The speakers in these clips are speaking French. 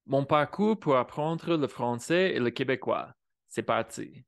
Mon parcours pour apprendre le français et le québécois. C'est parti.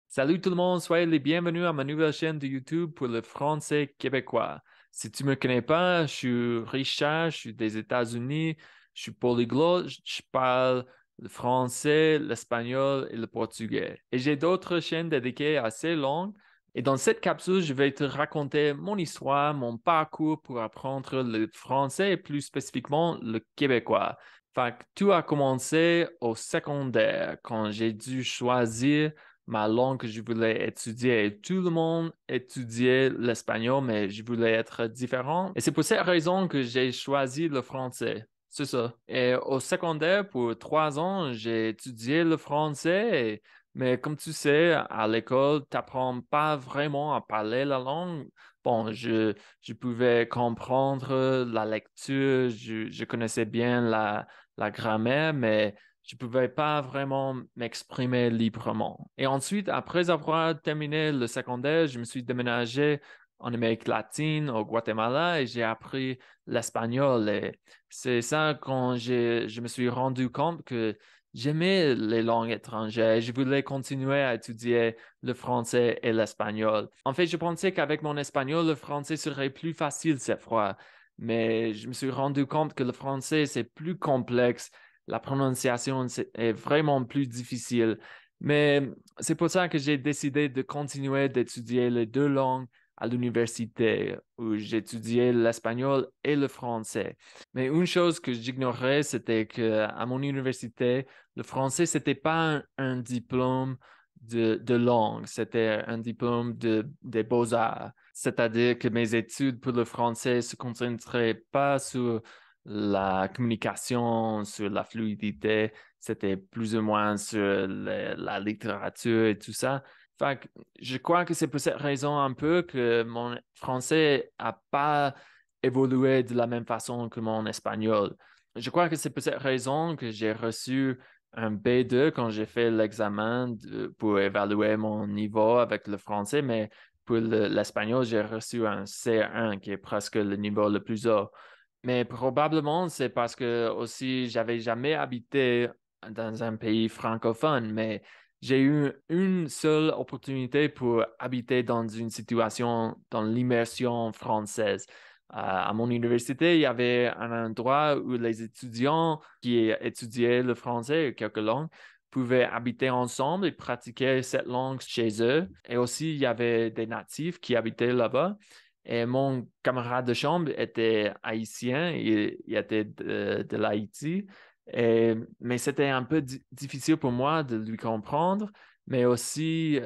Salut tout le monde, soyez les bienvenus à ma nouvelle chaîne de YouTube pour le français québécois. Si tu me connais pas, je suis Richard, je suis des États-Unis, je suis polyglotte, je parle le français, l'espagnol et le portugais. Et j'ai d'autres chaînes dédiées assez longues. Et dans cette capsule, je vais te raconter mon histoire, mon parcours pour apprendre le français et plus spécifiquement le québécois. Fait que tout a commencé au secondaire quand j'ai dû choisir ma langue que je voulais étudier. Et tout le monde étudiait l'espagnol, mais je voulais être différent. Et c'est pour cette raison que j'ai choisi le français. C'est ça. Et au secondaire, pour 3 ans, j'ai étudié le français. Mais comme tu sais, à l'école, tu n'apprends pas vraiment à parler la langue. Bon, je pouvais comprendre la lecture, je connaissais bien la grammaire, mais je ne pouvais pas vraiment m'exprimer librement. Et ensuite, après avoir terminé le secondaire, je me suis déménagé en Amérique latine, au Guatemala, et j'ai appris l'espagnol. Et c'est ça quand je me suis rendu compte que j'aimais les langues étrangères. Je voulais continuer à étudier le français et l'espagnol. En fait, je pensais qu'avec mon espagnol, le français serait plus facile cette fois. Mais je me suis rendu compte que le français, c'est plus complexe. La prononciation est vraiment plus difficile. Mais c'est pour ça que j'ai décidé de continuer d'étudier les deux langues à l'université où j'étudiais l'espagnol et le français. Mais une chose que j'ignorais, c'était que à mon université, le français, c'était pas un diplôme de langue, c'était un diplôme des beaux-arts. C'est-à-dire que mes études pour le français se concentraient pas sur la communication, sur la fluidité, c'était plus ou moins sur la littérature et tout ça. Fait que je crois que c'est pour cette raison un peu que mon français a pas évolué de la même façon que mon espagnol. Je crois que c'est pour cette raison que j'ai reçu un B2 quand j'ai fait l'examen pour évaluer mon niveau avec le français, mais pour l'espagnol, j'ai reçu un C1 qui est presque le niveau le plus haut. Mais probablement, c'est parce que aussi, j'avais jamais habité dans un pays francophone, mais j'ai eu une seule opportunité pour habiter dans une situation dans l'immersion française. À mon université, il y avait un endroit où les étudiants qui étudiaient le français et quelques langues pouvaient habiter ensemble et pratiquer cette langue chez eux. Et aussi, il y avait des natifs qui habitaient là-bas. Et mon camarade de chambre était haïtien, il était de l'Haïti. Mais c'était un peu difficile pour moi de lui comprendre, mais aussi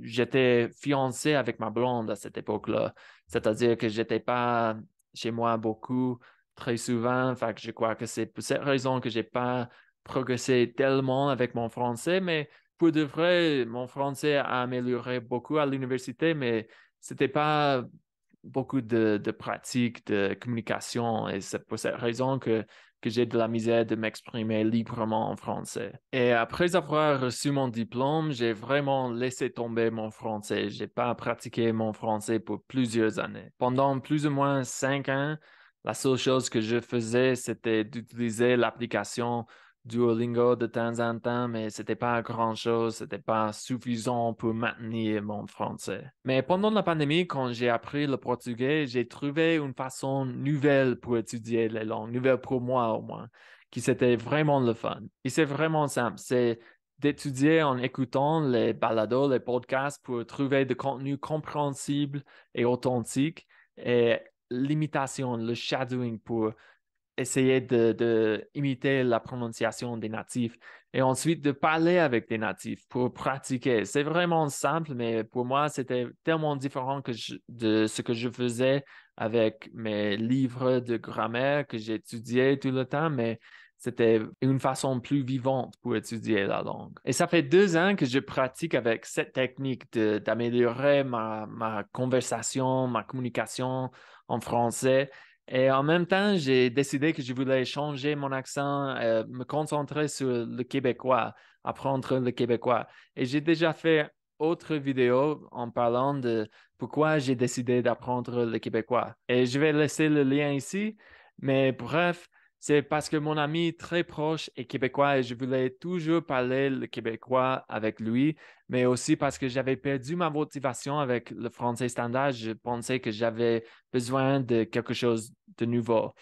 j'étais fiancé avec ma blonde à cette époque-là. C'est-à-dire que j'étais pas chez moi beaucoup, très souvent. Fait que je crois que c'est pour cette raison que j'ai pas progressé tellement avec mon français, mais pour de vrai, mon français a amélioré beaucoup à l'université, mais c'était pas beaucoup de pratiques de communication et c'est pour cette raison que j'ai de la misère de m'exprimer librement en français. Et après avoir reçu mon diplôme, j'ai vraiment laissé tomber mon français. J'ai pas pratiqué mon français pour plusieurs années. Pendant plus ou moins 5 ans, la seule chose que je faisais, c'était d'utiliser l'application Duolingo de temps en temps, mais c'était pas grand-chose, c'était pas suffisant pour maintenir mon français. Mais pendant la pandémie, quand j'ai appris le portugais, j'ai trouvé une façon nouvelle pour étudier les langues, nouvelle pour moi au moins, qui c'était vraiment le fun. Et c'est vraiment simple, c'est d'étudier en écoutant les balados, les podcasts pour trouver des contenus compréhensibles et authentiques et l'imitation, le shadowing pour essayer de imiter la prononciation des natifs et ensuite de parler avec des natifs pour pratiquer. C'est vraiment simple, mais pour moi, c'était tellement différent de ce que je faisais avec mes livres de grammaire que j'étudiais tout le temps, mais c'était une façon plus vivante pour étudier la langue. Et ça fait 2 ans que je pratique avec cette technique d'améliorer ma conversation, ma communication en français. Et en même temps, j'ai décidé que je voulais changer mon accent, me concentrer sur le québécois, apprendre le québécois. Et j'ai déjà fait autre vidéo en parlant de pourquoi j'ai décidé d'apprendre le québécois. Et je vais laisser le lien ici, mais bref, c'est parce que mon ami très proche est québécois et je voulais toujours parler le québécois avec lui, mais aussi parce que j'avais perdu ma motivation avec le français standard. Je pensais que j'avais besoin de quelque chose de nouveau.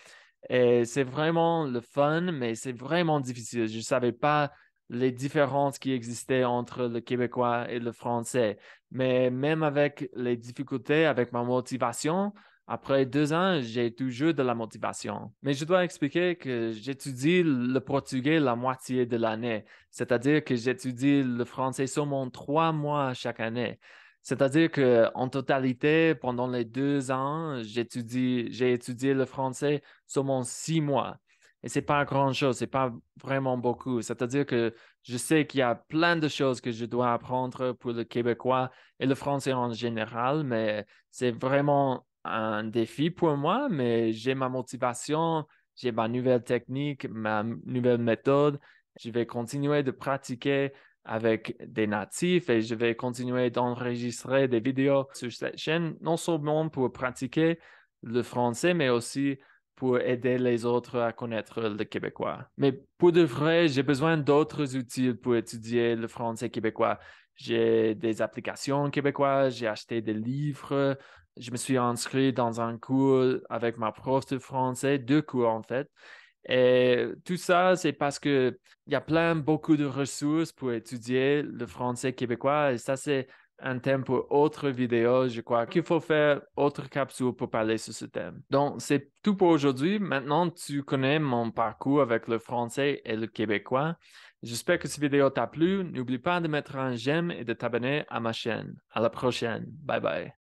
Et c'est vraiment le fun, mais c'est vraiment difficile. Je ne savais pas les différences qui existaient entre le québécois et le français. Mais même avec les difficultés, avec ma motivation, après 2 ans, j'ai toujours de la motivation. Mais je dois expliquer que j'étudie le portugais la moitié de l'année. C'est-à-dire que j'étudie le français seulement 3 mois chaque année. C'est-à-dire qu'en totalité, pendant les 2 ans, j'ai étudié le français seulement 6 mois. Et c'est pas grand-chose, c'est pas vraiment beaucoup. C'est-à-dire que je sais qu'il y a plein de choses que je dois apprendre pour le québécois et le français en général, mais c'est vraiment un défi pour moi, mais j'ai ma motivation, j'ai ma nouvelle technique, ma nouvelle méthode. Je vais continuer de pratiquer avec des natifs et je vais continuer d'enregistrer des vidéos sur cette chaîne, non seulement pour pratiquer le français, mais aussi pour aider les autres à connaître le québécois. Mais pour de vrai, j'ai besoin d'autres outils pour étudier le français québécois. J'ai des applications québécoises, j'ai acheté des livres, je me suis inscrit dans un cours avec ma prof de français, 2 cours en fait. Et tout ça, c'est parce que il y a beaucoup de ressources pour étudier le français québécois. Et ça, c'est un thème pour autre vidéo. Je crois qu'il faut faire autre capsule pour parler sur ce thème. Donc, c'est tout pour aujourd'hui. Maintenant, tu connais mon parcours avec le français et le québécois. J'espère que cette vidéo t'a plu. N'oublie pas de mettre un j'aime et de t'abonner à ma chaîne. À la prochaine. Bye bye.